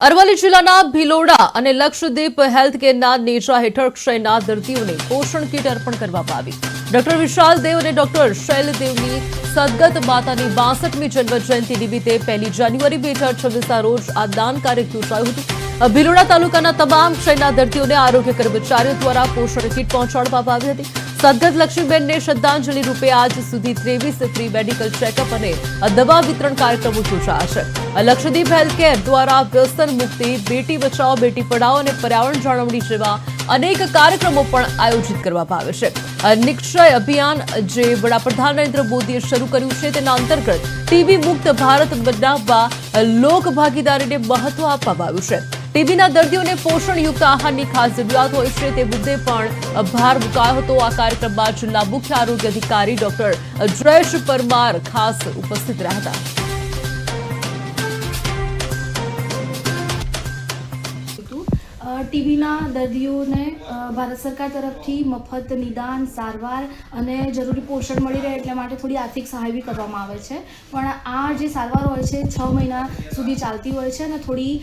અરવલ્લી જિલ્લાના ભિલોડા અને લક્ષદ્વીપ હેલ્થ કેરના નેજા હેઠળ ક્ષયના દર્દીઓને પોષણ કીટ અર્પણ કરવામાં આવી। ડોક્ટર વિશાલ દેવ અને ડોક્ટર શૈલ દેવની સદગત માતાની 62મી જન્મ જયંતિ નિમિત્તે 1 જાન્યુઆરી 2026ના રોજ આ દાન કાર્ય યોજાયું હતું। ભિલોડા તાલુકાના તમામ ક્ષયના દર્દીઓને આરોગ્ય કર્મચારીઓ દ્વારા પોષણ કીટ પહોંચાડવામાં આવી હતી। સદગત લક્ષ્મીબેનને શ્રદ્ધાંજલિ રૂપે આજ સુધી 23 ફ્રી મેડિકલ ચેકઅપ અને દવા વિતરણ કાર્યક્રમો યોજાયા છે। લક્ષદ્વીપ હેલ્થકેર દ્વારા વ્યસન મુક્તિ, બેટી બચાવો બેટી પઢાઓ અને પર્યાવરણ જાળવણી જેવા અનેક કાર્યક્રમો પણ આયોજિત કરવામાં આવે છે। નિક્ષય અભિયાન જે વડાપ્રધાન નરેન્દ્ર મોદીએ શરૂ કર્યું છે તેના અંતર્ગત ટીબી મુક્ત ભારત બનાવવા લોક ભાગીદારીને મહત્વ આપવામાં આવ્યું છે। ટીબીના દર્દીઓને પોષણયુક્ત આહારની ખાસ જરૂરિયાત હોય છે તે મુદ્દે પણ ભાર મુકાયો હતો। આ કાર્યક્રમમાં જિલ્લા મુખ્ય આરોગ્ય અધિકારી ડોક્ટર જયેશ પરમાર ખાસ ઉપસ્થિત રહ્યા હતા। ટીબીના દર્દીઓને ભારત સરકાર તરફથી મફત નિદાન, સારવાર અને જરૂરી પોષણ મળી રહે એટલા માટે થોડી આર્થિક સહાય બી કરવામાં આવે છે। પણ આ જે સારવાર હોય છે 6 મહિના સુધી ચાલતી હોય છે અને થોડી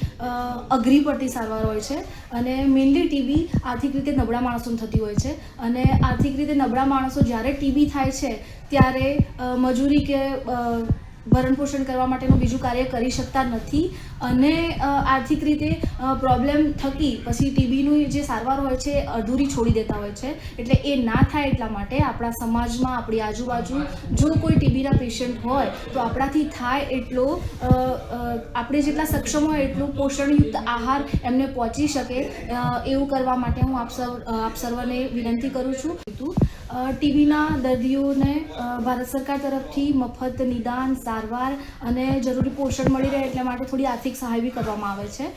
અઘરી પડતી સારવાર હોય છે અને મેઇનલી ટીબી આર્થિક રીતે નબળા માણસોને થતી હોય છે અને આર્થિક રીતે નબળા માણસો જ્યારે ટીબી થાય છે ત્યારે મજૂરી કે ભરણ પોષણ કરવા માટેનું બીજું કાર્ય કરી શકતા નથી અને આર્થિક રીતે પ્રોબ્લેમ થકી પછી ટીબીનું જે સારવાર હોય છે અધૂરી છોડી દેતા હોય છે। એટલે એ ના થાય એટલા માટે આપણા સમાજમાં, આપણી આજુબાજુ જો કોઈ ટીબીના પેશન્ટ હોય તો આપણાથી થાય એટલો આપણે જેટલા સક્ષમ હોય એટલું પોષણયુક્ત આહાર એમને પહોંચી શકે એવું કરવા માટે હું આપ સર્વને વિનંતી કરું છું। ટીબીના દર્દીઓને ભારત સરકાર તરફથી મફત નિદાન, સારવાર અને જરૂરી પોષણ મળી રહે એટલા માટે થોડી આર્થિક સહાય બી કરવામાં આવે છે।